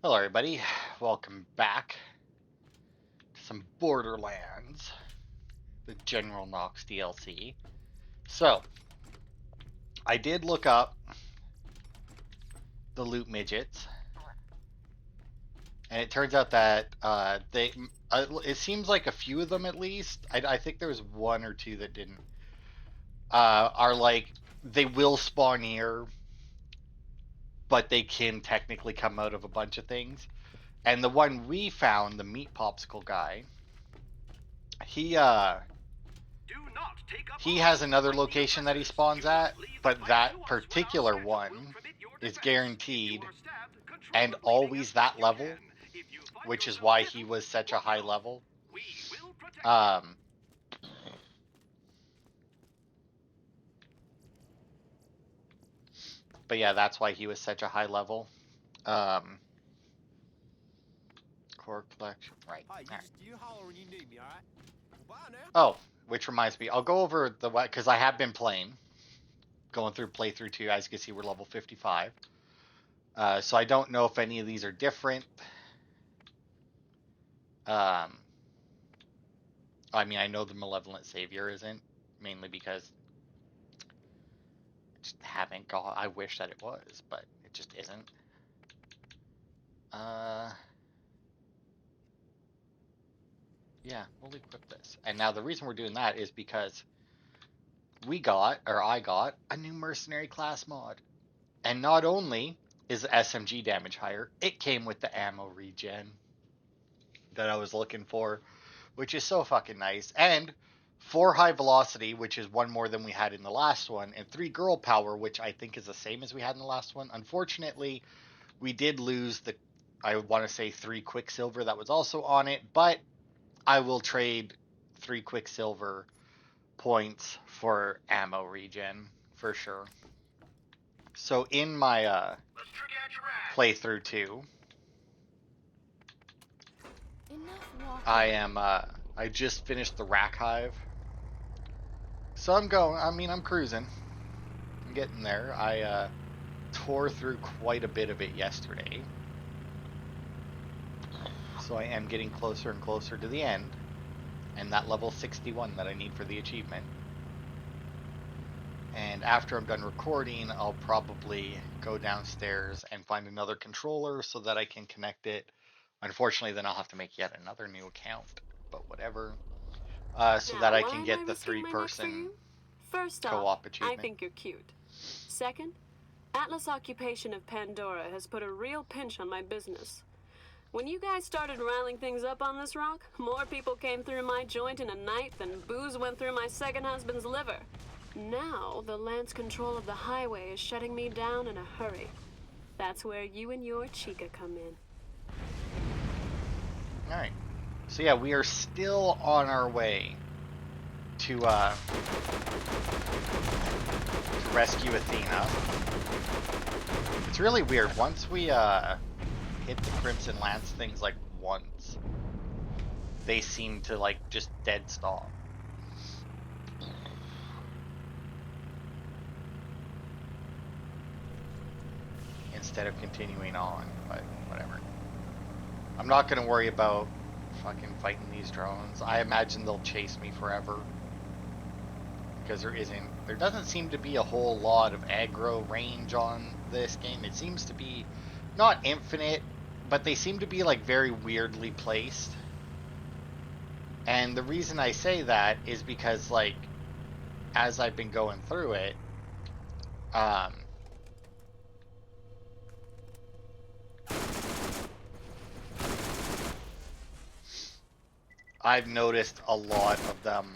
Hello, everybody. Welcome back to some Borderlands, the General Knox DLC. So, I did look up the loot midgets, and it turns out that it seems like a few of them at least. I think there was one or two that didn't. Are like they will spawn here, but they can technically come out of a bunch of things. And the one we found, the meat popsicle guy, he he has another location that he spawns at, but that particular one is guaranteed and always that level, which is why he was such a high level. Um, but yeah, that's why he was such a high level. Um, core collection, right? All right. You holler when you need me, all right? Bye now. Oh, which reminds me, I'll go over the because I have been playing, going through playthrough 2. As you can see, we're level 55. So I don't know if any of these are different. Um, I mean, I know the Malevolent Savior isn't, mainly because I just haven't got. I wish that it was, but it just isn't. Yeah, we'll equip this. And now the reason we're doing that is because I got, a new Mercenary class mod. And not only is the SMG damage higher, it came with the ammo regen that I was looking for, which is so fucking nice. And 4 high velocity, which is 1 more than we had in the last one, and 3 girl power, which I think is the same as we had in the last one. Unfortunately, we did lose I want to say 3 quicksilver that was also on it, but I will trade 3 quicksilver points for ammo regen for sure. So in my playthrough 2, I just finished the rack hive. So I'm cruising. I'm getting there. I tore through quite a bit of it yesterday. So I am getting closer and closer to the end. And that level 61 that I need for the achievement. And after I'm done recording, I'll probably go downstairs and find another controller so that I can connect it. Unfortunately, then I'll have to make yet another new account, but whatever. So that I can get the 3-person First off, co-op achievement. I think you're cute. Second, Atlas Occupation of Pandora has put a real pinch on my business. When you guys started riling things up on this rock, more people came through my joint in a night than booze went through my second husband's liver. Now, the Lance control of the highway is shutting me down in a hurry. That's where you and your chica come in. Alright. So yeah, we are still on our way to rescue Athena. It's really weird. Once we hit the Crimson Lance things like once, they seem to like just dead stop. Instead of continuing on, but whatever. I'm not gonna worry about fucking fighting these drones. I imagine they'll chase me forever. Because there doesn't seem to be a whole lot of aggro range on this game. It seems to be not infinite, but they seem to be like very weirdly placed. And the reason I say that is because like as I've been going through it, I've noticed a lot of them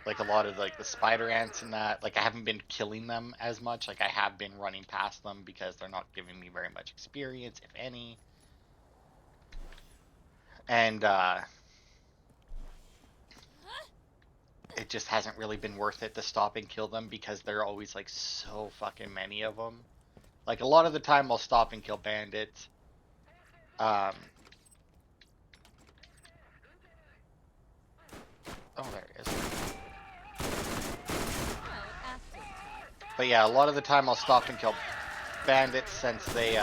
like a lot of like the spider ants and that, like I haven't been killing them as much. Like I have been running past them because they're not giving me very much experience, if any. And it just hasn't really been worth it to stop and kill them because there are always like so fucking many of them. Like a lot of the time I'll stop and kill bandits. Oh, there it is. But yeah, a lot of the time I'll stop and kill bandits since they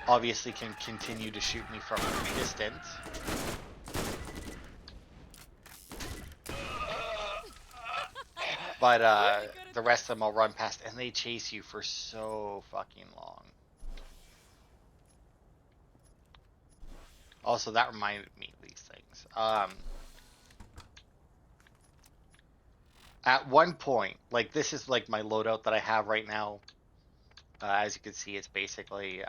obviously can continue to shoot me from a distance. But the rest of them I'll run past, and they chase you for so fucking long. Also, that reminded me of these things. At one point, like this is like my loadout that I have right now. As you can see, it's basically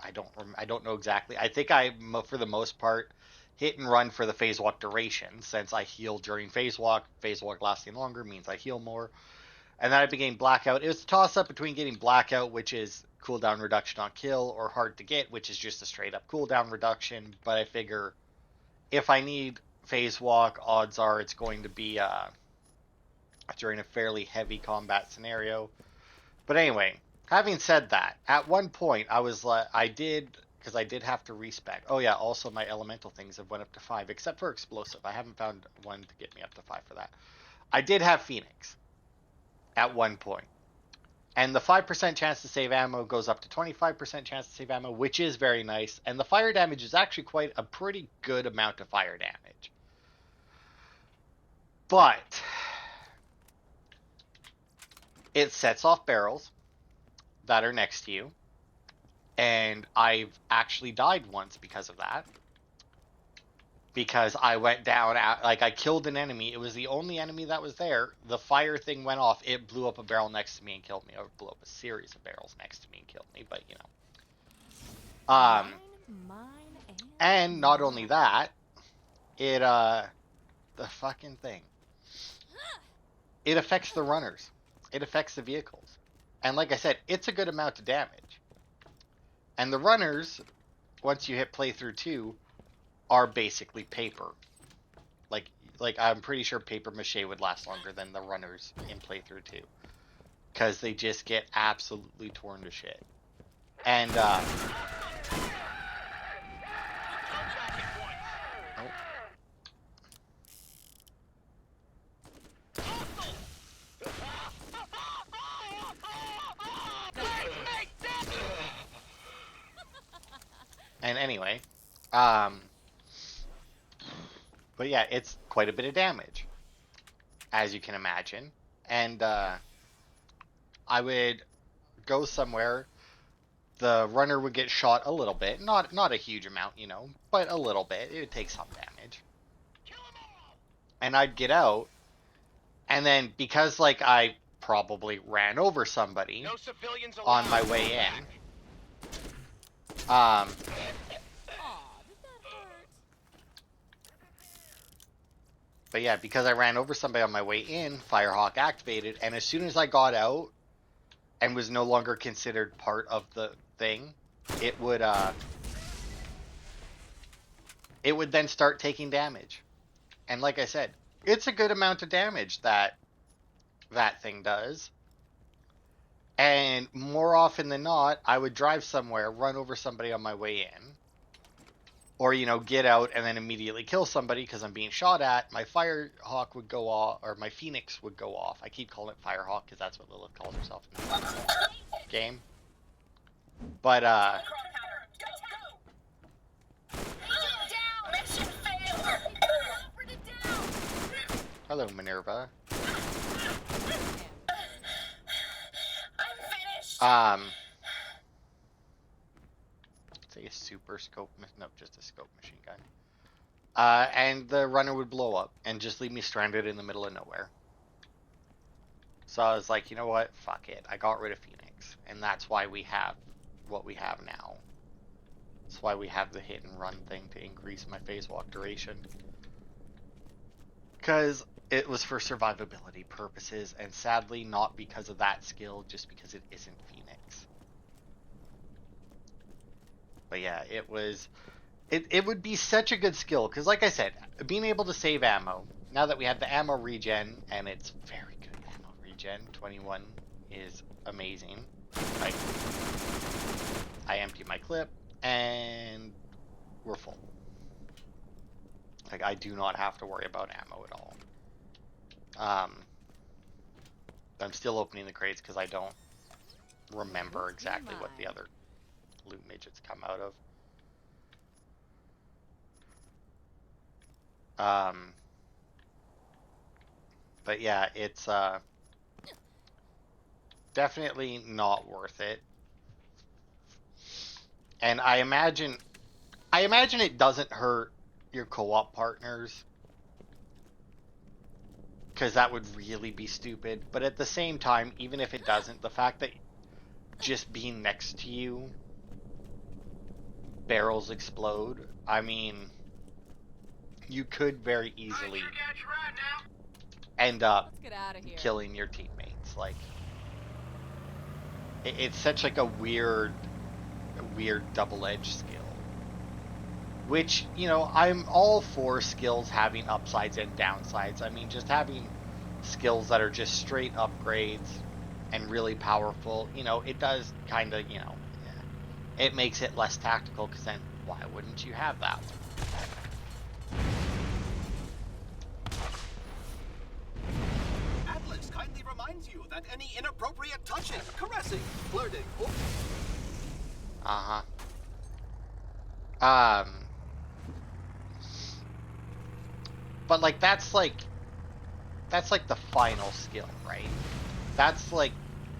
I don't know exactly. I think I for the most part hit and run for the phase walk duration, since I heal during phase walk. Phase walk lasting longer means I heal more. And then I became blackout. It was a toss up between getting blackout, which is cooldown reduction on kill, or hard to get, which is just a straight up cooldown reduction. But I figure if I need phase walk, odds are it's going to be during a fairly heavy combat scenario. But anyway, having said that, at one point I was like, because I did have to respec. Oh yeah, also my elemental things have went up to 5, except for explosive. I haven't found one to get me up to 5 for that. I did have Phoenix at one point. And the 5% chance to save ammo goes up to 25% chance to save ammo, which is very nice. And the fire damage is actually quite a pretty good amount of fire damage. But it sets off barrels that are next to you. And I've actually died once because of that. Because I went down, like I killed an enemy. It was the only enemy that was there. The fire thing went off. It blew up a barrel next to me and killed me. Or blew up a series of barrels next to me and killed me. But, you know. And not only that, it, the fucking thing. It affects the runners. It affects the vehicles. And like I said, it's a good amount of damage. And the runners, once you hit playthrough 2, are basically paper. Like I'm pretty sure paper mache would last longer than the runners in playthrough 2. Because they just get absolutely torn to shit. And, And anyway, but yeah, it's quite a bit of damage, as you can imagine. And I would go somewhere, the runner would get shot a little bit, not a huge amount, you know, but a little bit. It would take some damage. And I'd get out, and then because like I probably ran over somebody on my way in, but yeah, because I ran over somebody on my way in, Firehawk activated, and as soon as I got out and was no longer considered part of the thing, it would then start taking damage. And like I said, it's a good amount of damage that thing does. And more often than not, I would drive somewhere, run over somebody on my way in, or, you know, get out and then immediately kill somebody because I'm being shot at. My Firehawk would go off, or my Phoenix would go off. I keep calling it Firehawk because that's what Lilith calls herself in the game. But, hello, Minerva. Say a super scope, no, just a scope machine gun. And the runner would blow up and just leave me stranded in the middle of nowhere. So I was like, you know what? Fuck it. I got rid of Phoenix. And that's why we have what we have now. That's why we have the hit and run thing to increase my phase walk duration. Because it was for survivability purposes, and sadly not because of that skill, just because it isn't Phoenix. But yeah, it was... It would be such a good skill, because like I said, being able to save ammo, now that we have the ammo regen, and it's very good ammo regen, 21 is amazing. Like, I empty my clip, and we're full. Like, I do not have to worry about ammo at all. I'm still opening the crates because I don't remember exactly what the other loot midgets come out of. But yeah, it's definitely not worth it. And I imagine it doesn't hurt your co-op partners, because that would really be stupid. But at the same time, even if it doesn't, the fact that just being next to you, barrels explode. I mean, you could very easily end up killing your teammates. Like, it's such like a weird double-edged skill. Which, you know, I'm all for skills having upsides and downsides. I mean, just having skills that are just straight upgrades and really powerful, you know, it does kind of, you know, it makes it less tactical, because then why wouldn't you have that one? Atlas kindly reminds you that any inappropriate touching, caressing, flirting, or... But like that's like the final skill, right? That's like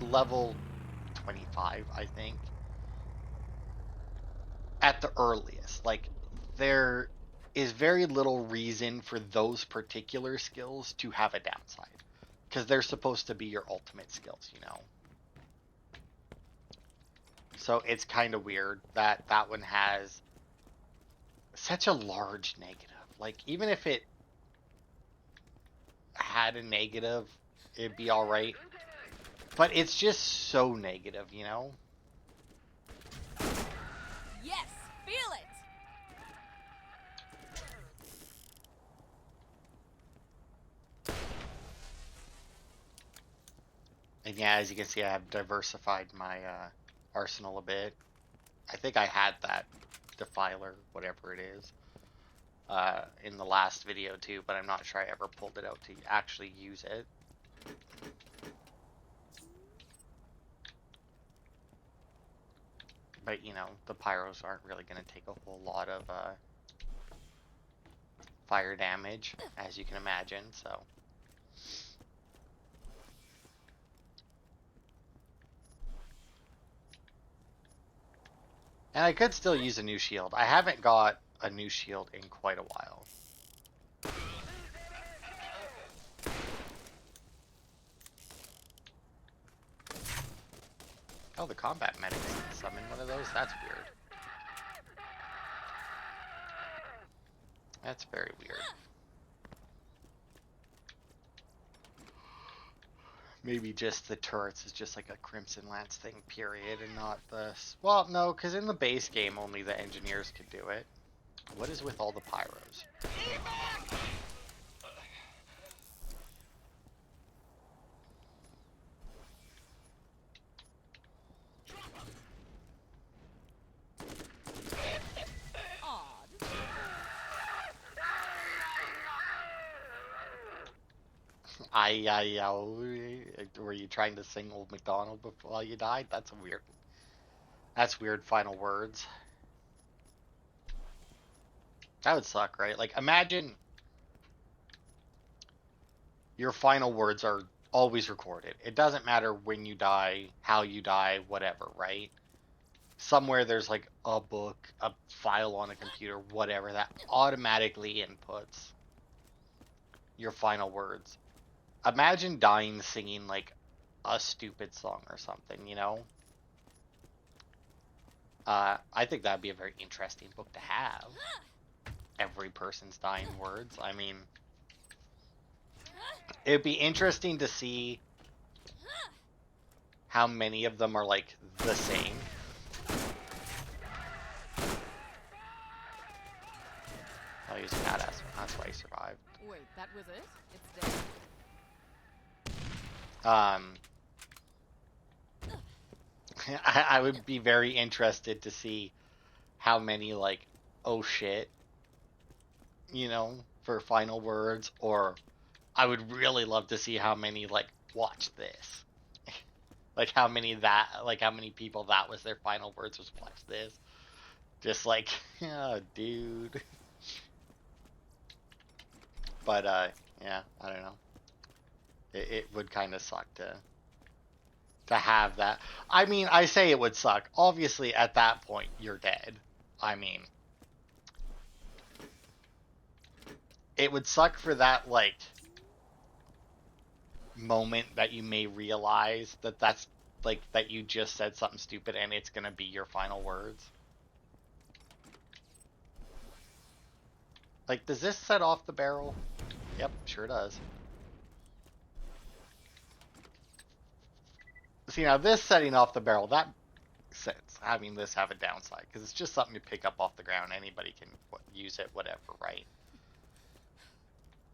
level 25, I think. At the earliest. Like, there is very little reason for those particular skills to have a downside, because they're supposed to be your ultimate skills, you know? So it's kind of weird that that one has such a large negative. Like, even if it had a negative, it'd be alright. But it's just so negative, you know? Yes, feel it. And yeah, as you can see, I have diversified my arsenal a bit. I think I had that defiler, whatever it is, in the last video too, but I'm not sure I ever pulled it out to actually use it. But, you know, the pyros aren't really going to take a whole lot of fire damage, as you can imagine, so... And I could still use a new shield. I haven't got a new shield in quite a while. Oh, the combat medics summon one of those? That's weird. That's very weird. Maybe just the turrets is just like a Crimson Lance thing, period, and not the... Well, no, because in the base game, only the engineers could do it. What is with all the pyros? Were you trying to sing Old MacDonald while you died? That's weird. That's weird final words. That would suck, right? Like, imagine your final words are always recorded. It doesn't matter when you die, how you die, whatever, right? Somewhere there's like a book, a file on a computer, whatever, that automatically inputs your final words. Imagine dying singing like a stupid song or something, you know? I think that'd be a very interesting book to have. Every person's dying words. I mean, it'd be interesting to see how many of them are like the same. Oh, he's a badass. That's why he survived. Wait, that was it? It's dead. I would be very interested to see how many, like, oh shit, you know, for final words, or I would really love to see how many, like, watch this. Like how many people that was their final words was watch this. Just like, oh, dude. But yeah, I don't know. It would kind of suck to have that. I mean, I say it would suck. Obviously, at that point, you're dead. I mean, it would suck for that, like, moment that you may realize that that's, like, that you just said something stupid and it's gonna be your final words. Like, does this set off the barrel? Yep, sure does. See, now this setting off the barrel, that sense, having this have a downside, because it's just something you pick up off the ground. Anybody can use it, whatever, right?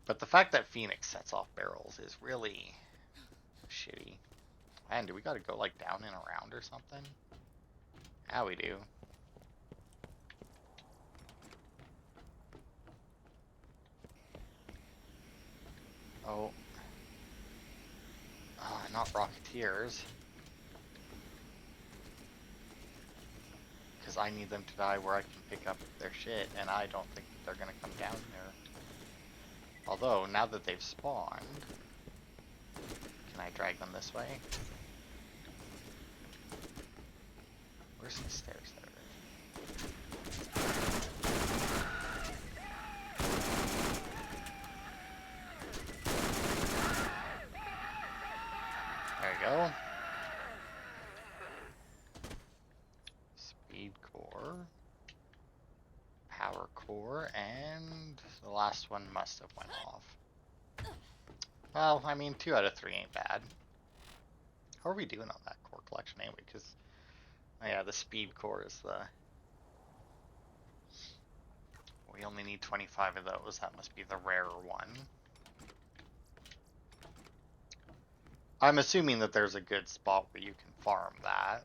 But the fact that Phoenix sets off barrels is really shitty. Man, do we gotta go, like, down and around or something? Yeah, we do. Oh. Not Rocketeers. Because I need them to die where I can pick up their shit, and I don't think they're gonna come down here. Although, now that they've spawned, can I drag them this way? Where's the stairs there? There you go. Speed core, power core, and the last one must have went off. Well, I mean, 2 out of 3 ain't bad. How are we doing on that core collection anyway? Because, oh yeah, the speed core is the... We only need 25 of those. That must be the rarer one. I'm assuming that there's a good spot where you can farm that.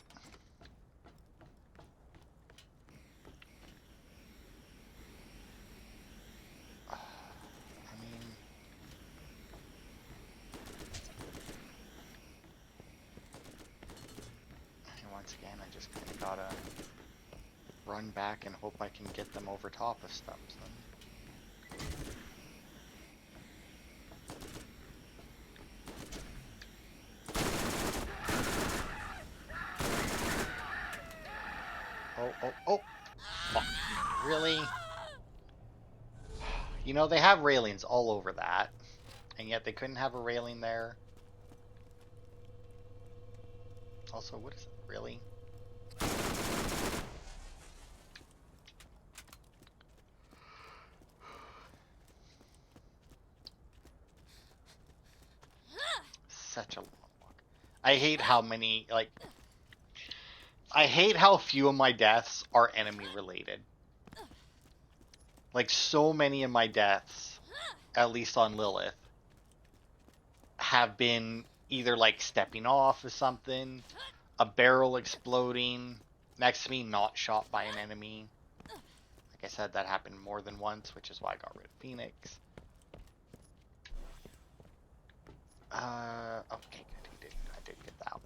I mean... And once again, I just kind of gotta run back and hope I can get them over top of stuff. Oh. Fuck. Really? You know, they have railings all over that, and yet they couldn't have a railing there. Also, what is it? Really? Such a long walk. I hate how many, like... I hate how few of my deaths are enemy related. Like, so many of my deaths, at least on Lilith, have been either, like, stepping off of something, a barrel exploding, next to me not shot by an enemy. Like I said, that happened more than once, which is why I got rid of Phoenix. Okay, good. I did get that one.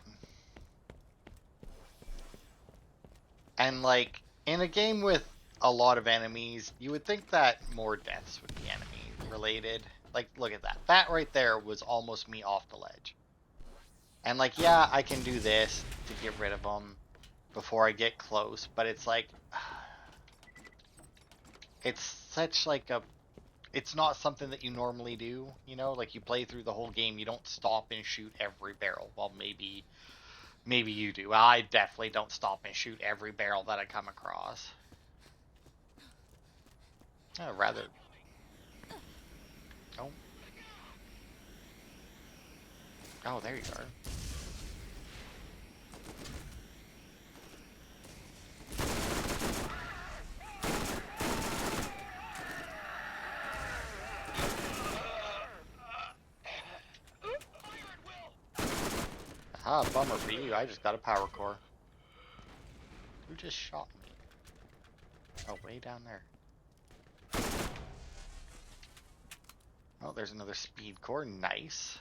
And, like, in a game with a lot of enemies, you would think that more deaths would be enemy related. Like, look at that. That right there was almost me off the ledge. And, like, yeah, I can do this to get rid of them before I get close, but it's like... It's such, like, a... It's not something that you normally do, you know? Like, you play through the whole game, you don't stop and shoot every barrel. Well, maybe you do. I definitely don't stop and shoot every barrel that I come across. Rather... Oh. Oh, there you are. Ah, bummer for you. I just got a power core. Who just shot me? Oh, way down there. Oh, there's another speed core. Nice.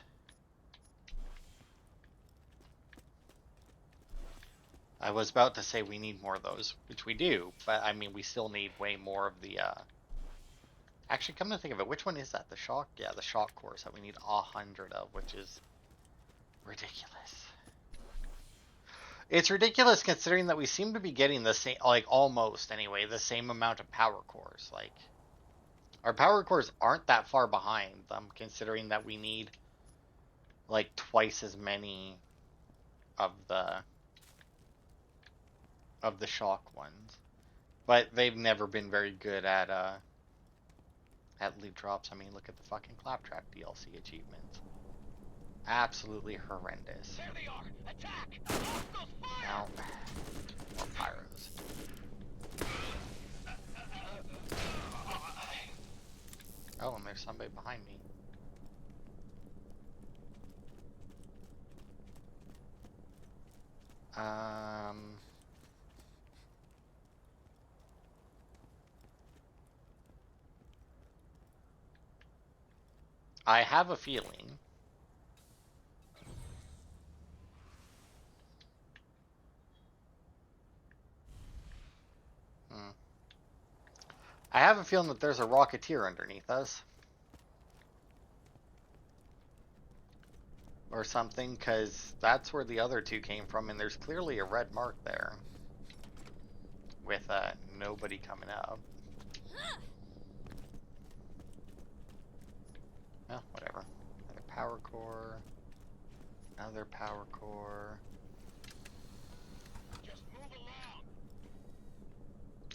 I was about to say we need more of those, which we do, but I mean, we still need way more of the, Actually, come to think of it, which one is that? The shock? Yeah, the shock cores that we need 100 of, which is ridiculous. It's ridiculous considering that we seem to be getting the same, like almost anyway, the same amount of power cores. Like, our power cores aren't that far behind them, considering that we need like twice as many of the shock ones. But they've never been very good at loot drops. I mean, look at the fucking Claptrap DLC achievements. Absolutely horrendous. There they are! Attack! Hostiles fire! Now, more pyros. Oh, and there's somebody behind me. I have a feeling. I have a feeling that there's a Rocketeer underneath us. Or something, because that's where the other two came from, and there's clearly a red mark there. With nobody coming up. Well, whatever. Another power core. Another power core. Just move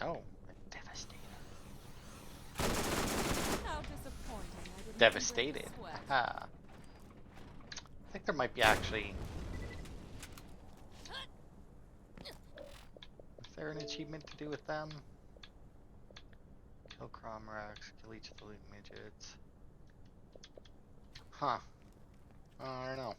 along! Oh, a Devastator. How disappointing. I didn't Devastated. even sweat. Aha. I think there might be actually... Is there an achievement to do with them? Kill Cromrax, kill each of the loot midgets. Huh. I don't know.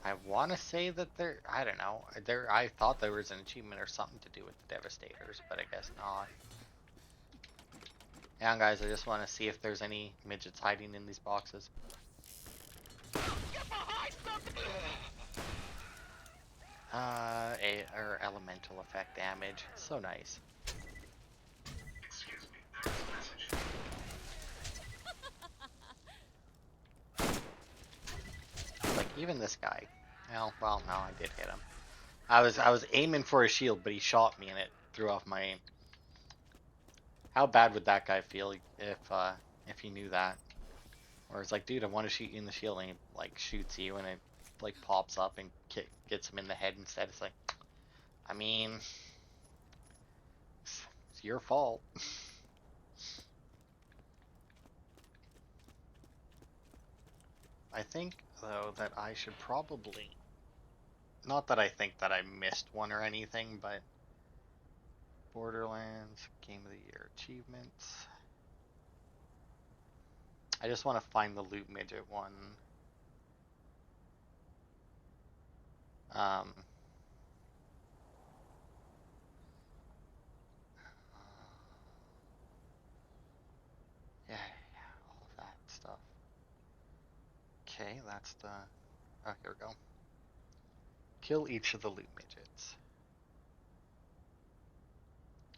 I want to say that there, I don't know, I thought there was an achievement or something to do with the Devastators, but I guess not. Yeah, guys, I just want to see if there's any midgets hiding in these boxes. Get behind something! Or elemental effect damage. So nice. Excuse me, there's a message. Like, even this guy. Well, no, I did hit him. I was aiming for a shield, but he shot me and it threw off my aim. How bad would that guy feel if he knew that? Or it's like, dude, I want to shoot you in the shield, and he like shoots you, and it like pops up and gets him in the head instead. It's like, I mean, it's your fault. I think though that I should probably, not that I think that I missed one or anything, but Borderlands Game of the Year achievements. I just want to find the loot midget one. Yeah, all of that stuff. Okay, that's the. Oh, here we go. Kill each of the loot midgets.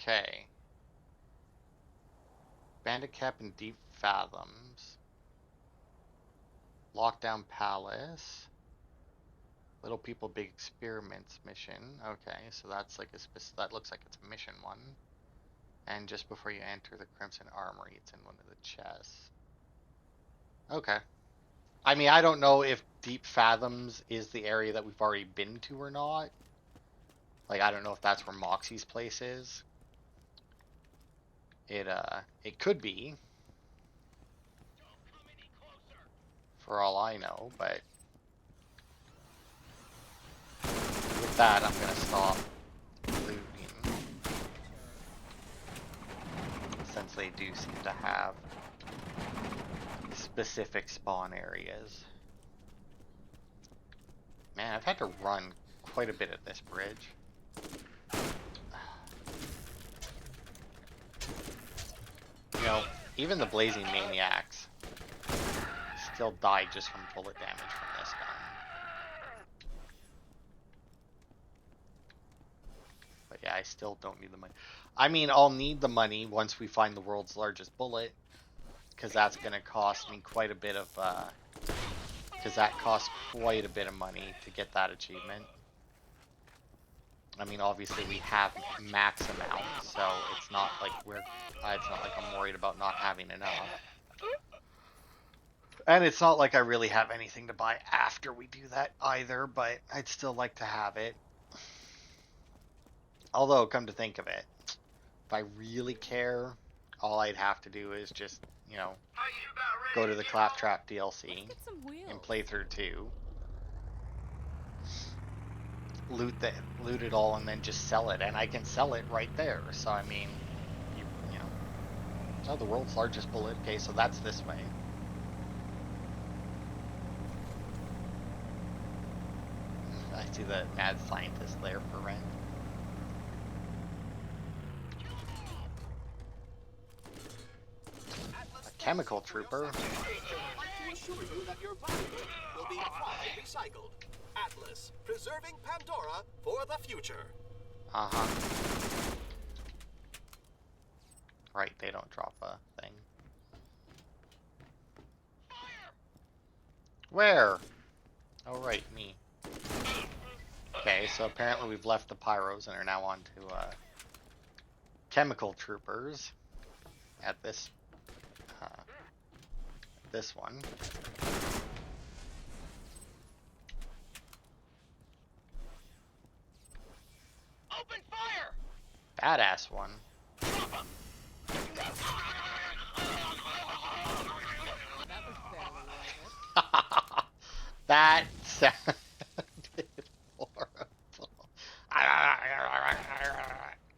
Okay. Bandit Cap in Deep Fathoms. Lockdown Palace. Little People Big Experiments mission. Okay, so that's like that looks like it's a mission one. And just before you enter the Crimson Armory, it's in one of the chests. Okay. I mean, I don't know if Deep Fathoms is the area that we've already been to or not. Like, I don't know if that's where Moxie's place is. It could be. Don't come any closer! For all I know, but with that, I'm gonna stop looting, since they do seem to have specific spawn areas. Man, I've had to run quite a bit at this bridge. You know, even the Blazing Maniacs still die just from bullet damage from this gun. But yeah, I still don't need the money. I mean, I'll need the money once we find the world's largest bullet, because that's going to cost me quite a bit of, because that costs quite a bit of money to get that achievement. I mean, obviously we have max amount, so it's not like I'm worried about not having enough. And it's not like I really have anything to buy after we do that either, but I'd still like to have it. Although, come to think of it, if I really care, all I'd have to do is just, you know, go to the Claptrap DLC and play through 2. Loot it all and then just sell it, and I can sell it right there. So I mean, you know, oh, the world's largest bullet. Okay, so that's this way. I see the mad scientist there for rent. A chemical trooper. To assure you that your body will be properly recycled. Atlas, preserving Pandora for the future. Uh-huh. Right, they don't drop a thing. Where? Oh, right, me. Okay, so apparently we've left the pyros and are now on to chemical troopers at this one. Open fire! Badass one. That sounded horrible.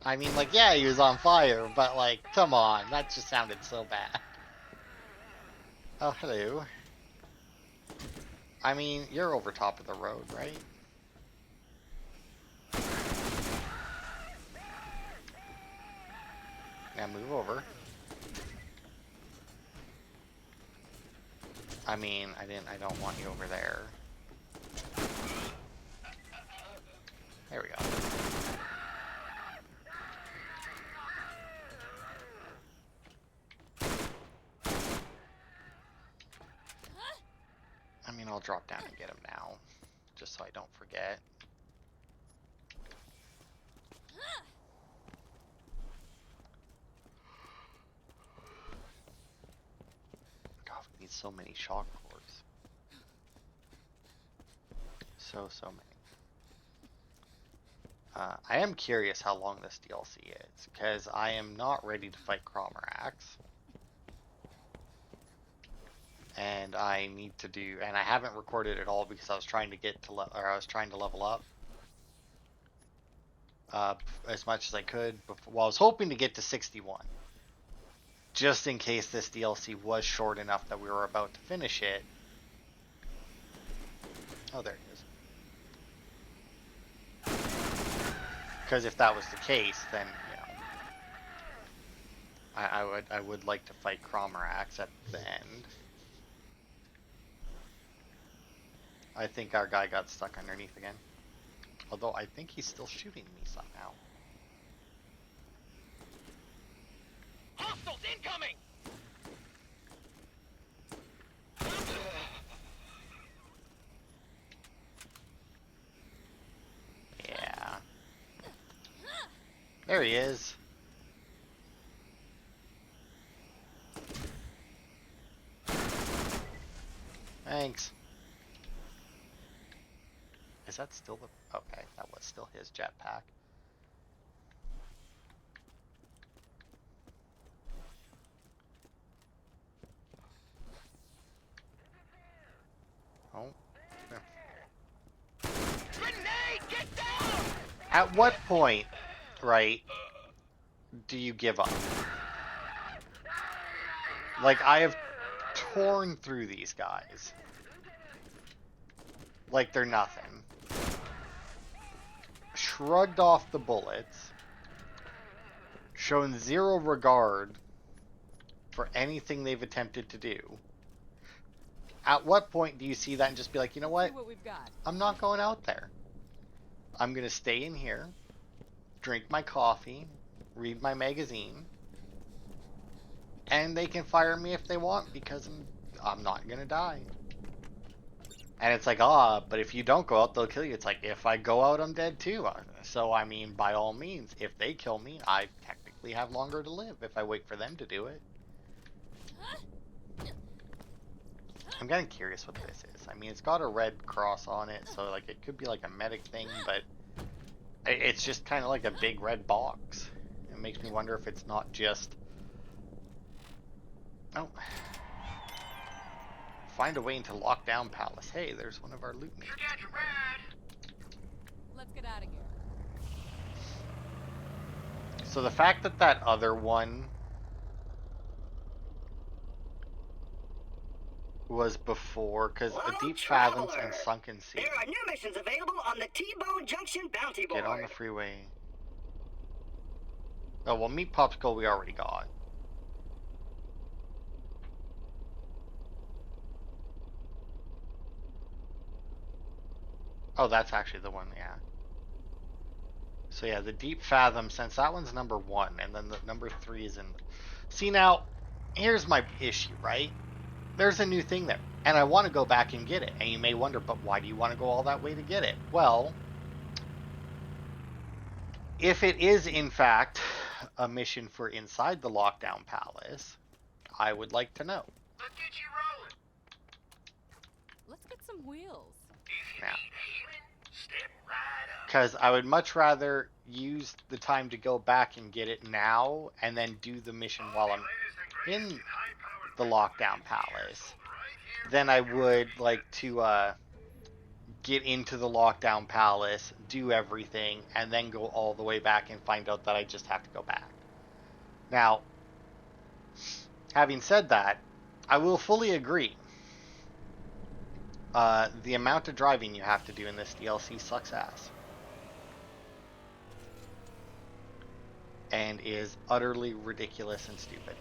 I mean, like, yeah, he was on fire, but, like, come on. That just sounded so bad. Oh, hello. I mean, you're over top of the road, right? Now move over. I mean, I don't want you over there. There we go. I mean, I'll drop down and get him now, just so I don't forget. God, we need so many shock cores. So many. I am curious how long this DLC is, because I am not ready to fight Cromerax. And I need to do, and I haven't recorded it all because I was trying to get to, I was trying to level up as much as I could. Before, well, I was hoping to get to 61, just in case this DLC was short enough that we were about to finish it. Oh, there it is. Because if that was the case, then you know, I would like to fight Cromerax at the end. I think our guy got stuck underneath again. Although I think he's still shooting me somehow. Hostiles incoming! Yeah. There he is. Thanks. Is that still the... Okay, that was still his jetpack. Oh. Grenade, get down! At what point, right, do you give up? Like, I have torn through these guys. Like they're nothing. Shrugged off the bullets. Shown zero regard for anything they've attempted to do. At what point do you see that and just be like, you know Let's what? see what we've got. I'm not going out there. I'm going to stay in here, drink my coffee, read my magazine, and they can fire me if they want because I'm not going to die. And it's like, but if you don't go out, they'll kill you. It's like, if I go out, I'm dead too. So, I mean, by all means, if they kill me, I technically have longer to live if I wait for them to do it. I'm getting curious what this is. I mean, it's got a red cross on it, so like it could be like a medic thing, but it's just kind of like a big red box. It makes me wonder if it's not just... Oh. Find a way into Lockdown Palace. Hey, there's one of our loot missions. Let's get out of here. So the fact that that other one was before, because a Deep Fathoms and Sunken Sea. There are new missions available on the T-Bone Junction Bounty Board. Get on the freeway. Oh, well, Meat Popsicle we already got. Oh, that's actually the one, yeah. So yeah, the Deep Fathom, since that one's number 1, and then the number 3 is in... See, now, here's my issue, right? There's a new thing there, and I want to go back and get it. And you may wonder, but why do you want to go all that way to get it? Well, if it is, in fact, a mission for inside the Lockdown Palace, I would like to know. Let's get you rolling. Let's get some wheels. Now, Step right up. because I would much rather use the time to go back and get it now and then do the mission while I'm in the Lockdown Palace than I would like to get into the Lockdown Palace, do everything, and then go all the way back and find out that I just have to go back. Now, having said that, I will fully agree. The amount of driving you have to do in this DLC sucks ass. And is utterly ridiculous and stupid.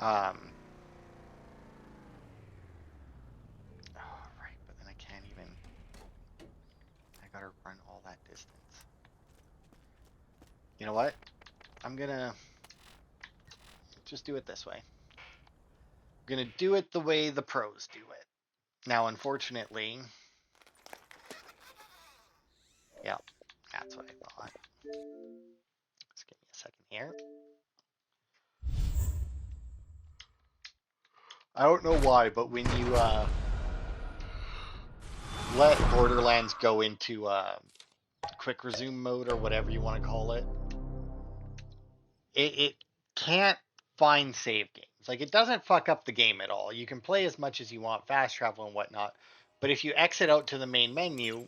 Oh, right, but then I can't even... I gotta run all that distance. You know what? I'm gonna just do it this way. I'm gonna do it the way the pros do it. Now, unfortunately... Yep, that's what I thought. Just give me a second here. I don't know why, but when you let Borderlands go into quick resume mode or whatever you want to call it, it can't find save games. Like, it doesn't fuck up the game at all. You can play as much as you want, fast travel and whatnot, but if you exit out to the main menu,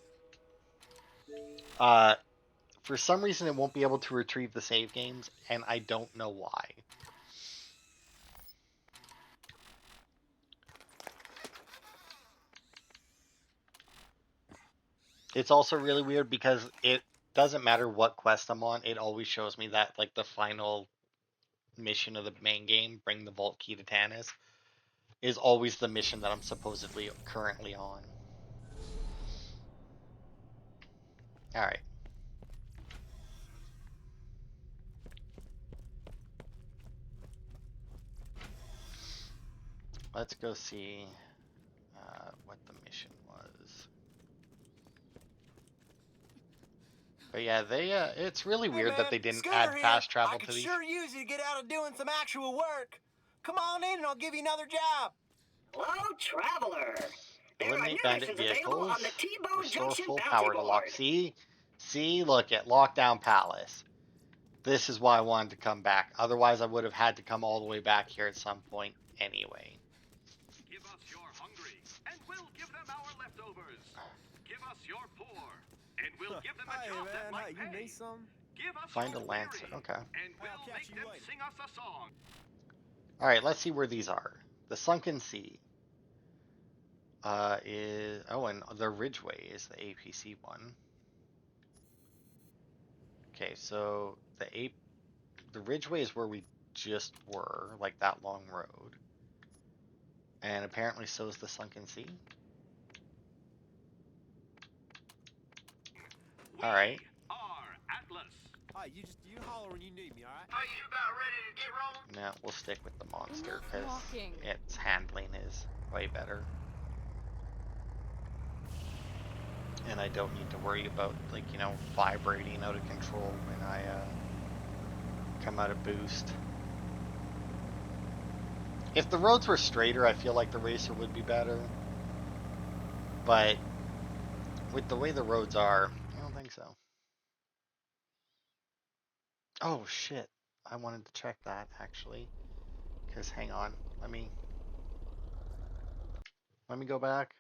for some reason it won't be able to retrieve the save games, and I don't know why. It's also really weird because it doesn't matter what quest I'm on, it always shows me that, like, the final mission of the main game, bring the vault key to Tannis, is always the mission that I'm supposedly currently on. Alright. Let's go see what the mission was. But yeah, they it's really weird that they didn't add fast travel to these. I could sure use you to get out of doing some actual work. Come on in and I'll give you another job. Hello, traveler. There are new Eliminate bandit missions available vehicles. on the T-Bone Restore Junction full Bounty power to lock. Board. See, look at Lockdown Palace. This is why I wanted to come back. Otherwise, I would have had to come all the way back here at some point anyway. Give us your hungry, and we'll give them our leftovers. Give us your poor, and we'll give them a job that might pay. Give us Find a your lancer. weary, Okay. and we'll make them sing us a song. All right, let's see where these are. The Sunken Sea is... Oh, and the Ridgeway is the APC one. Okay, so the Ridgeway is where we just were, like that long road. And apparently so is the sunken sea. All right. Are Atlas. Alright, you holler when you need me, alright? Are you about ready to get rolling? No, we'll stick with the monster Enough because walking. its handling is way better. And I don't need to worry about, like, you know, vibrating out of control when I come out of boost. If the roads were straighter, I feel like the racer would be better. But with the way the roads are, I don't think so. Oh shit, I wanted to check that actually. Because hang on, let me go back.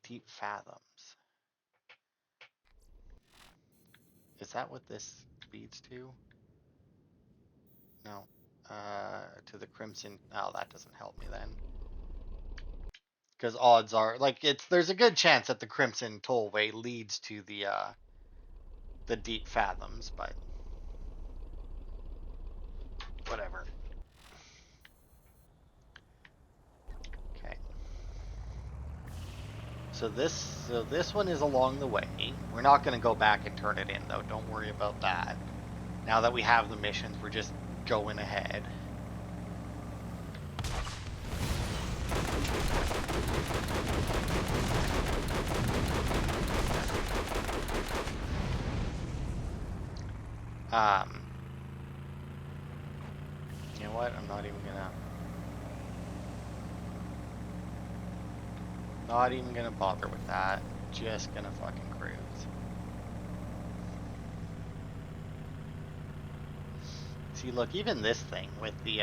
Deep fathoms. Is that what this leads to? No. To the Crimson. Oh, that doesn't help me then. Because odds are, like, there's a good chance that the Crimson Tollway leads to the Deep Fathoms, but whatever. Okay. So this one is along the way. We're not going to go back and turn it in, though. Don't worry about that. Now that we have the missions, we're just going ahead. You know what? I'm not even gonna bother with that. Just gonna fucking cruise. See, look, even this thing with the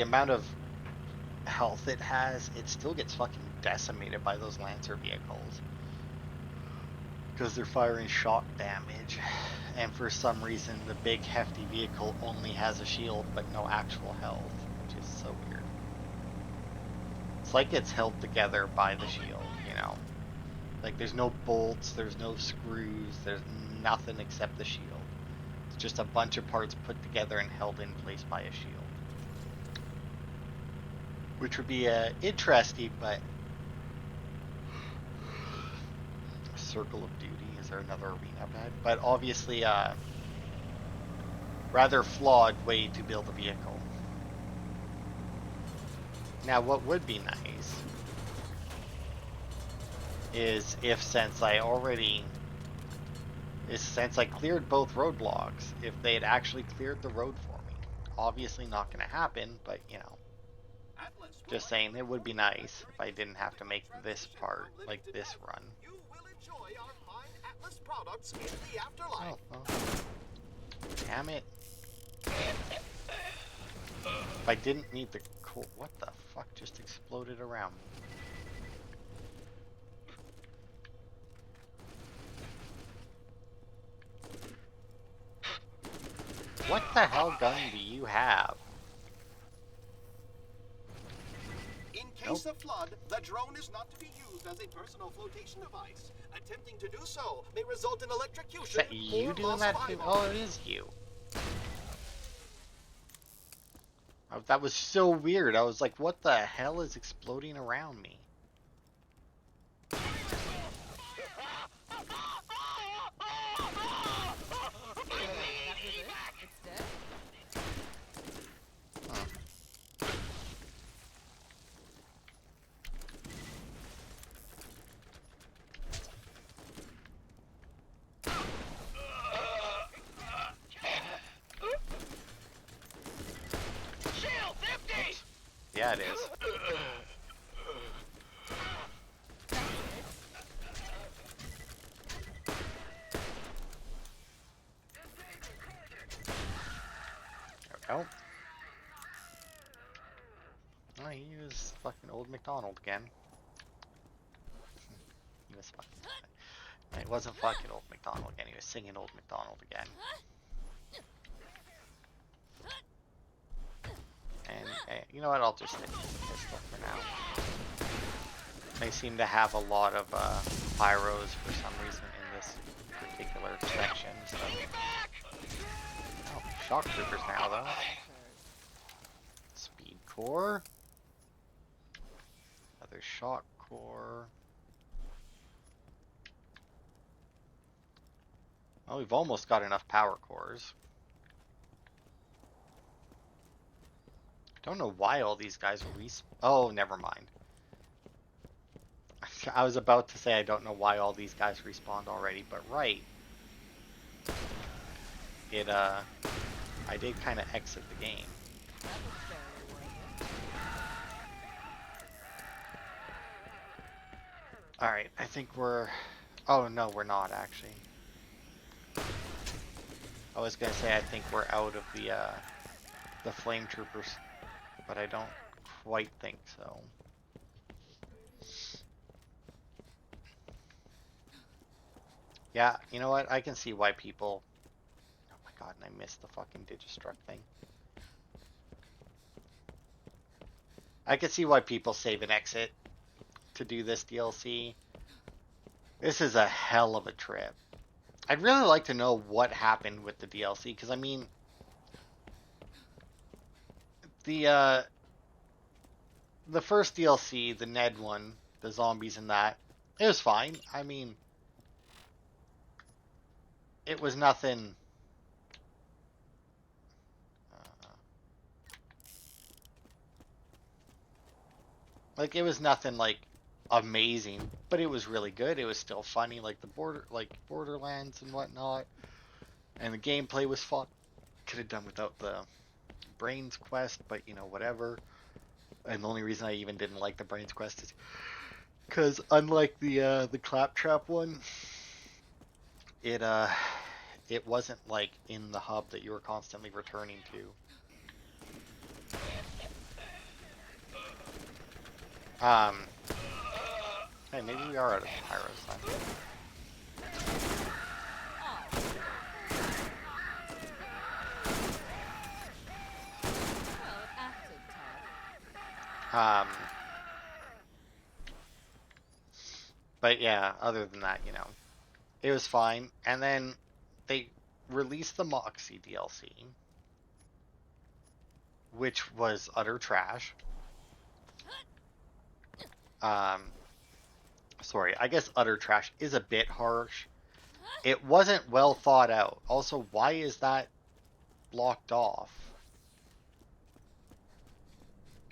amount of health it has, it still gets fucking decimated by those Lancer vehicles. Because they're firing shock damage, and for some reason the big hefty vehicle only has a shield but no actual health, which is so weird. It's like it's held together by the shield, you know? Like there's no bolts, there's no screws, there's nothing except the shield. It's just a bunch of parts put together and held in place by a shield. Which would be interesting, but Circle of Duty. Is there another arena bed? But obviously, rather flawed way to build a vehicle. Now, what would be nice is if since I cleared both roadblocks, if they had actually cleared the road for me. Obviously not going to happen, but you know. Just saying, it would be nice if I didn't have to make this part, like this run. Products in the afterlife. Oh, well. Damn it. If I didn't need the coal, what the fuck just exploded around me? What the hell gun do you have? In case of flood, the drone is not to be used as a personal flotation device. Attempting to do so may result in electrocution. Is that you doing that too? Oh, it is you. Oh, that was so weird. I was like, what the hell is exploding around me? Yeah, it is. There we go. Oh, he was fucking Old MacDonald again. He was fucking... It wasn't fucking Old MacDonald again, he was singing Old MacDonald again. And you know what, I'll just stick with the pistol for now. They seem to have a lot of pyros for some reason in this particular section, so... Oh shock troopers now, though. Speed core. Another shock core. Well, we've almost got enough power cores. Don't know why all these guys oh, never mind. I was about to say I don't know why all these guys respawned already, but right. I did kind of exit the game. Alright, I think we're... Oh, no, we're not, actually. I was gonna say I think we're out of the flame troopers, but I don't quite think so. Yeah, you know what? I can see why people... Oh my god, and I missed the fucking Digistruct thing. I can see why people save and exit to do this DLC. This is a hell of a trip. I'd really like to know what happened with the DLC, because I mean... The first DLC, the Ned one, the zombies and that, it was fine. I mean... It was nothing... Like, it was nothing, like, amazing, but it was really good. It was still funny, like Borderlands and whatnot. And the gameplay was fun. Could have done without the Brains quest, but, you know, whatever. And the only reason I even didn't like the Brains quest is because, unlike the Claptrap one, it wasn't, like, in the hub that you were constantly returning to. Hey, maybe we are out of pyros then. But yeah, other than that, you know, it was fine. And then they released the Moxie DLC, which was utter trash. Sorry, I guess utter trash is a bit harsh. It wasn't well thought out. Also, why is that blocked off?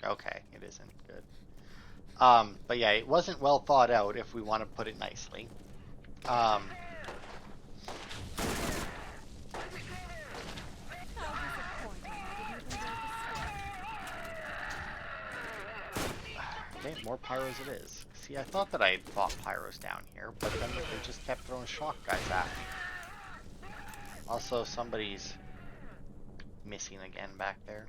Okay, it isn't good. But yeah, it wasn't well thought out, if we want to put it nicely. Okay, more pyros it is. See, I thought that I had fought pyros down here, but then they just kept throwing shock guys at me. Also, somebody's missing again back there.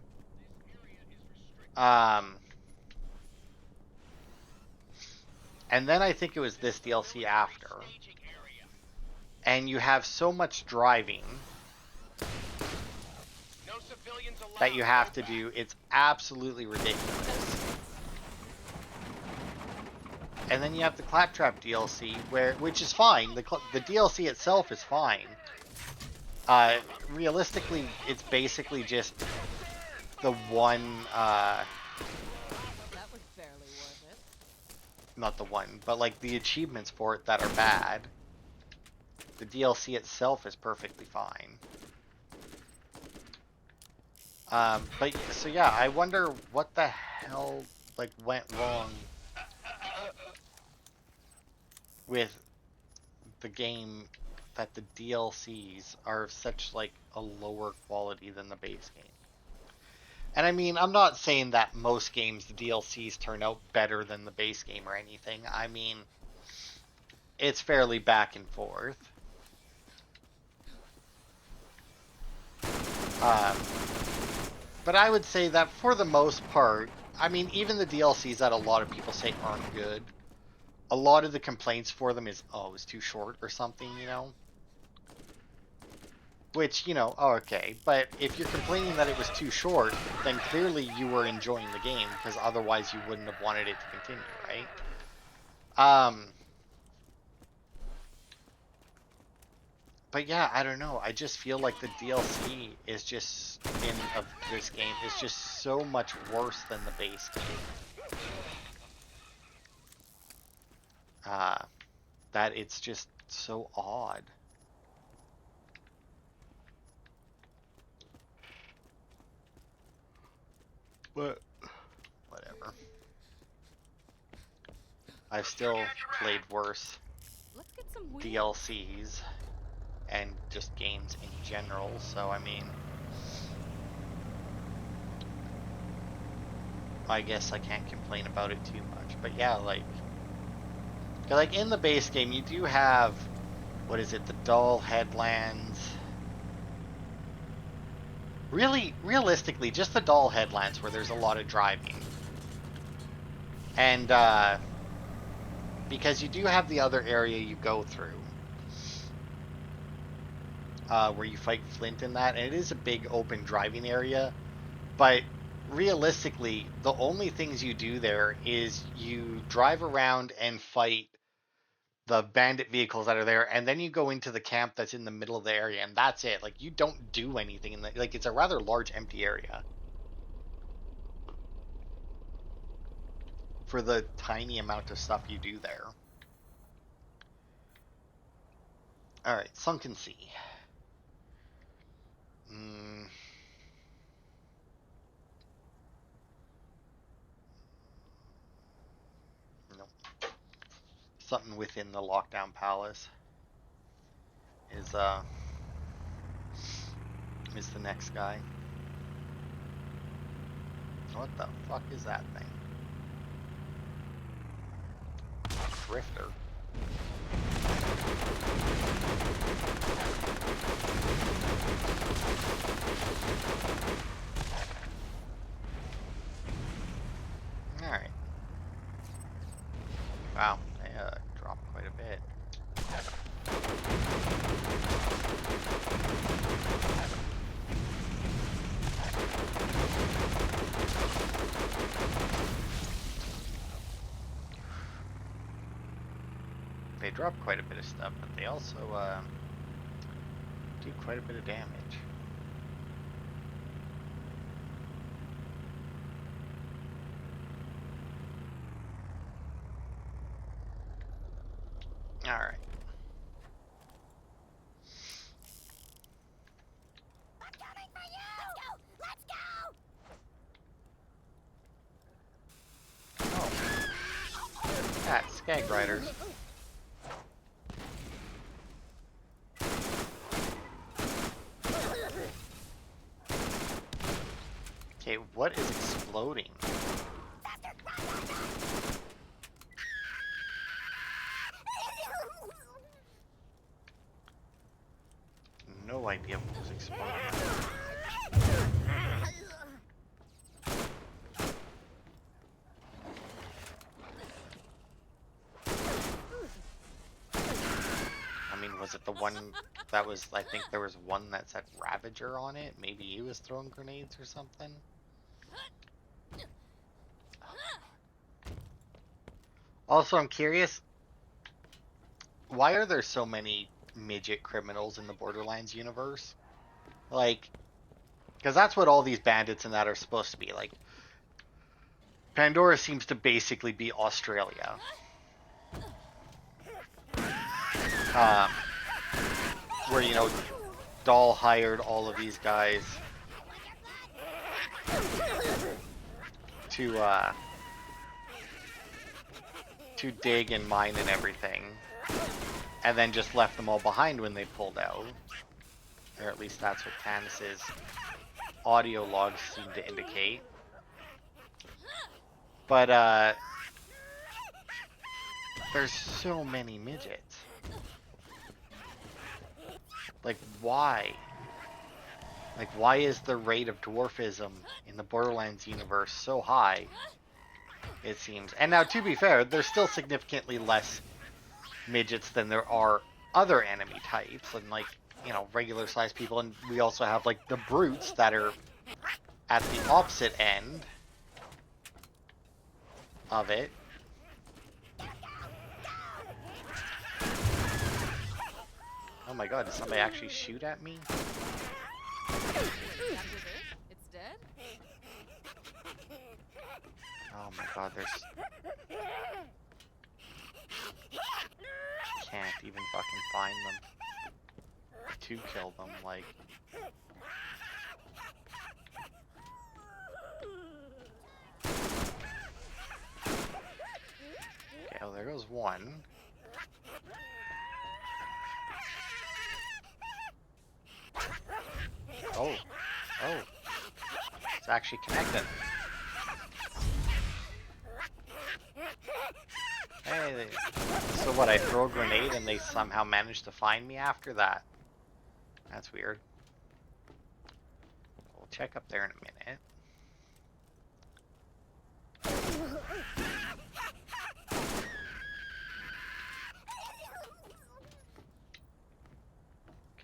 And then I think it was this DLC after. And you have so much driving that you have to do. It's absolutely ridiculous. And then you have the Claptrap DLC, which is fine. The DLC itself is fine. Realistically, it's basically just the one... that was barely worth it. Not the one, but like the achievements for it that are bad. The DLC itself is perfectly fine. But so yeah, I wonder what the hell like went wrong with the game, that the DLCs are such like a lower quality than the base game. And I mean, I'm not saying that most games the DLCs turn out better than the base game or anything. I mean, it's fairly back and forth. But I would say that for the most part, I mean, even the DLCs that a lot of people say aren't good, a lot of the complaints for them is, oh, it was too short or something, you know? Which, you know, okay. But if you're complaining that it was too short, then clearly you were enjoying the game, because otherwise you wouldn't have wanted it to continue, right? But yeah, I don't know. I just feel like the DLC is just of this game is just so much worse than the base game. Uh, that it's just so odd. But whatever. I've still played worse Let's get some wheels. DLCs and just games in general, so I mean, I guess I can't complain about it too much. But yeah, like in the base game, you do have, what is it, the dull headlands. Really, realistically, just the dull headlands where there's a lot of driving. And because you do have the other area you go through, where you fight Flint in that, and it is a big open driving area, but realistically, the only things you do there is you drive around and fight the bandit vehicles that are there, and then you go into the camp that's in the middle of the area, and that's it. Like, you don't do anything in the, like, it's a rather large empty area for the tiny amount of stuff you do there. Alright, Sunken Sea. Nope. Something within the lockdown palace is the next guy. What the fuck is that thing? Drifter. Alright. Wow, they dropped quite a bit. They drop quite a bit of stuff, but they also do quite a bit of damage. Alright. I'm coming for you! Let's go! Let's go! Oh. That, Skag Riders. Okay, what is exploding? No idea what was exploding. I mean, was it the one that was, I think there was one that said Ravager on it? Maybe he was throwing grenades or something? Also, I'm curious, why are there so many midget criminals in the Borderlands universe? Like, because that's what all these bandits and that are supposed to be. Like, Pandora seems to basically be Australia. Where, you know, Dahl hired all of these guys to dig and mine and everything, and then just left them all behind when they pulled out. Or at least that's what Tannis's audio logs seem to indicate. But, there's so many midgets. Like, why? Like, why is the rate of dwarfism in the Borderlands universe so high? It seems. And now, to be fair, there's still significantly less midgets than there are other enemy types, and, like, you know, regular sized people. And we also have, like, the brutes that are at the opposite end of it. Oh my god, did somebody actually shoot at me? That was it? It's dead? Oh my god, there's... Can't even fucking find them. To kill them, like... Okay, oh, there goes one. Oh, oh, it's actually connected. Hey, so what, I throw a grenade and they somehow manage to find me after that? That's weird. We'll check up there in a minute.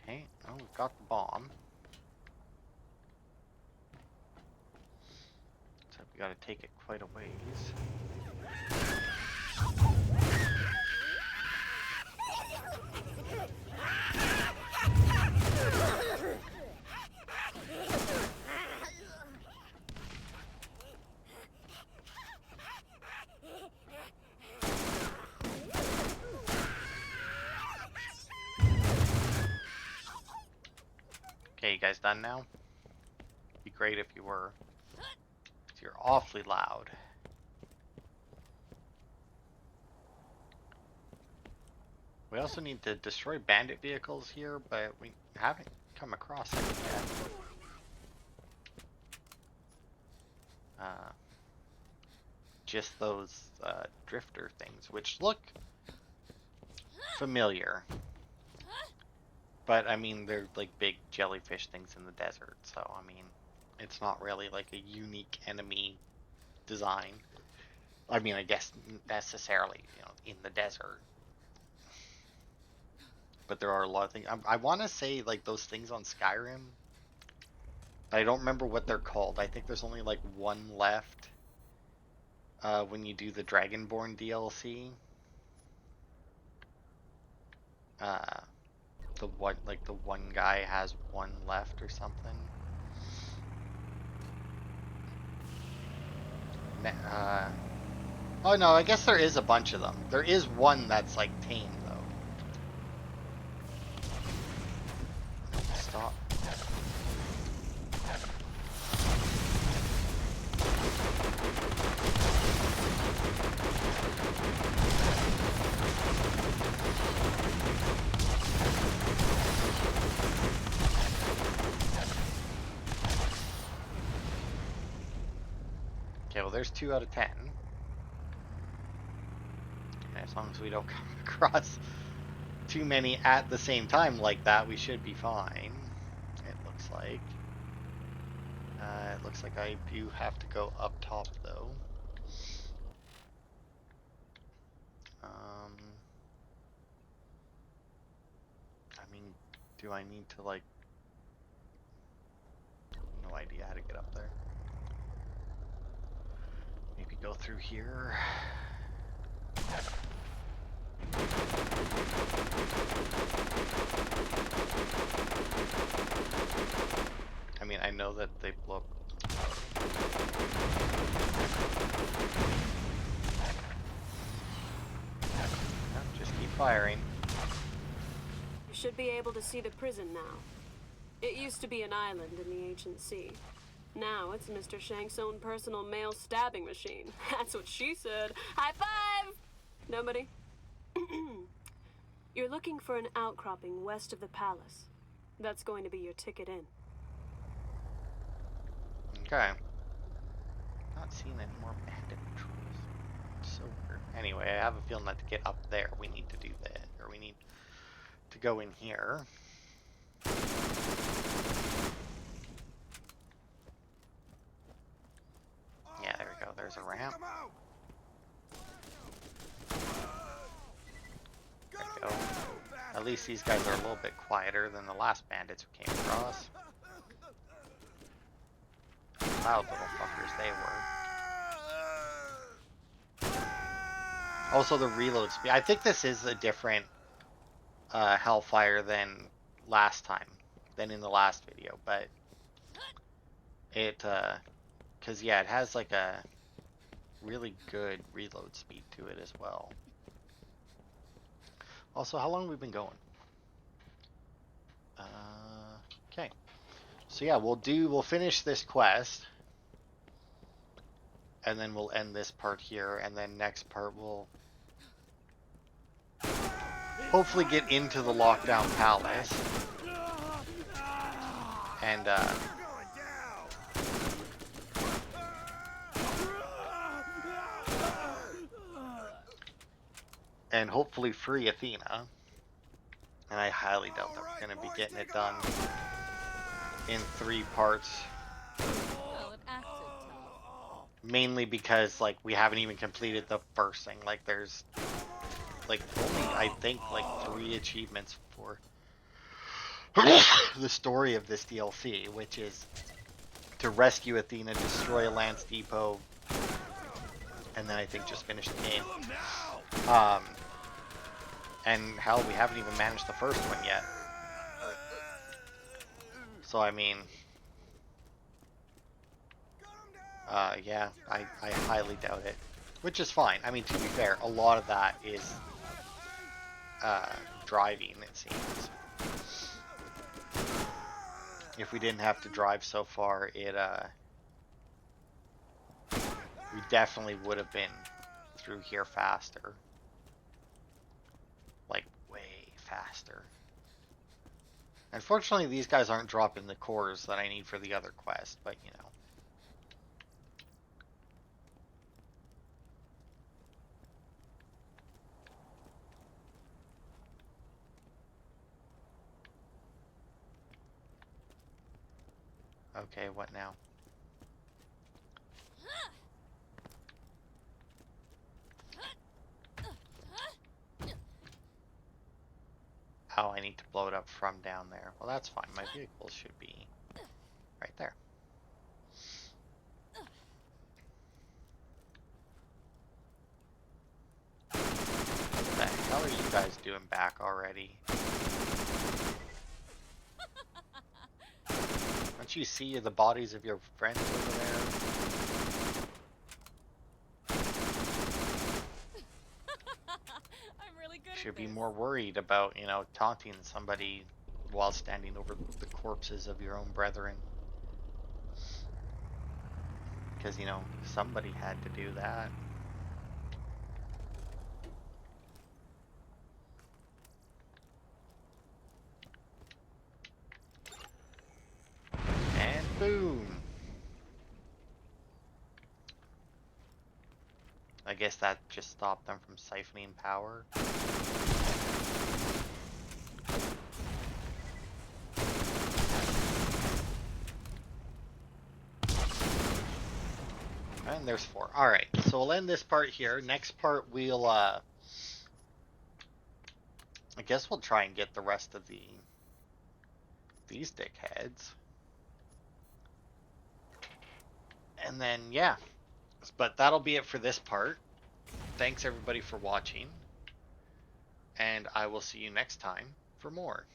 Okay, oh, we've got the bomb. So we gotta take it quite a ways. Okay, you guys done now? Be great if you were. 'Cause you're awfully loud. We also need to destroy bandit vehicles here, but we haven't come across any yet. Just those drifter things, which look familiar. But I mean, they're like big jellyfish things in the desert, so I mean, it's not really like a unique enemy design. I mean, I guess necessarily, you know, in the desert. But there are a lot of things. I want to say like those things on Skyrim. I don't remember what they're called. I think there's only like one left when you do the Dragonborn DLC. The one guy has one left or something. Oh no, I guess there is a bunch of them. There is one that's like tame though. Stop. Okay, well there's 2 out of 10. Okay, as long as we don't come across too many at the same time like that, we should be fine. It looks like. It looks like I do have to go up top though. I mean, do I need to like... No idea how to get up there. Maybe go through here. I mean, I know that they blow up. No, just keep firing. You should be able to see the prison now. It used to be an island in the ancient sea. Now it's Mr. Shank's own personal male stabbing machine. That's what she said. High five! Nobody? You're looking for an outcropping west of the palace. That's going to be your ticket in. Okay. Not seeing any more bandit patrols. It's so weird. Anyway, I have a feeling that to get up there, we need to do that. Or we need to go in here. Yeah, there we go. There's a ramp. There we go. At least these guys are a little bit quieter than the last bandits we came across. Loud little fuckers they were. Also the reload speed. I think this is a different Hellfire than in the last video, but it, because yeah, it has like a really good reload speed to it as well. Also, how long have we been going? Okay. So yeah, we'll finish this quest, and then we'll end this part here, and then next part we'll hopefully get into the lockdown palace, and hopefully free Athena. And I highly doubt that we're going to be getting it done in 3 parts. Well, it acted tough. Mainly because, like, we haven't even completed the first thing. Like, there's, like, only, I think, like, 3 achievements for the story of this DLC, which is to rescue Athena, destroy a Lance Depot, and then I think just finish the game. And hell, we haven't even managed the first one yet. So, I mean, yeah, I highly doubt it. Which is fine. I mean, to be fair, a lot of that is driving, it seems. If we didn't have to drive so far, we definitely would have been through here faster. Like, way faster. Unfortunately, these guys aren't dropping the cores that I need for the other quest, but, you know. Okay, what now? Oh, I need to blow it up from down there. Well, that's fine. My vehicle should be right there. What the hell are you guys doing back already? Don't you see the bodies of your friends over there? I'm really good Should at be this. more worried about, you know, taunting somebody while standing over the corpses of your own brethren. Because, you know, somebody had to do that. And boom! I guess that just stopped them from siphoning power. And there's 4. Alright, so we'll end this part here. Next part we'll, I guess we'll try and get the rest of these dickheads. And then, yeah. But that'll be it for this part. Thanks everybody for watching. And I will see you next time for more.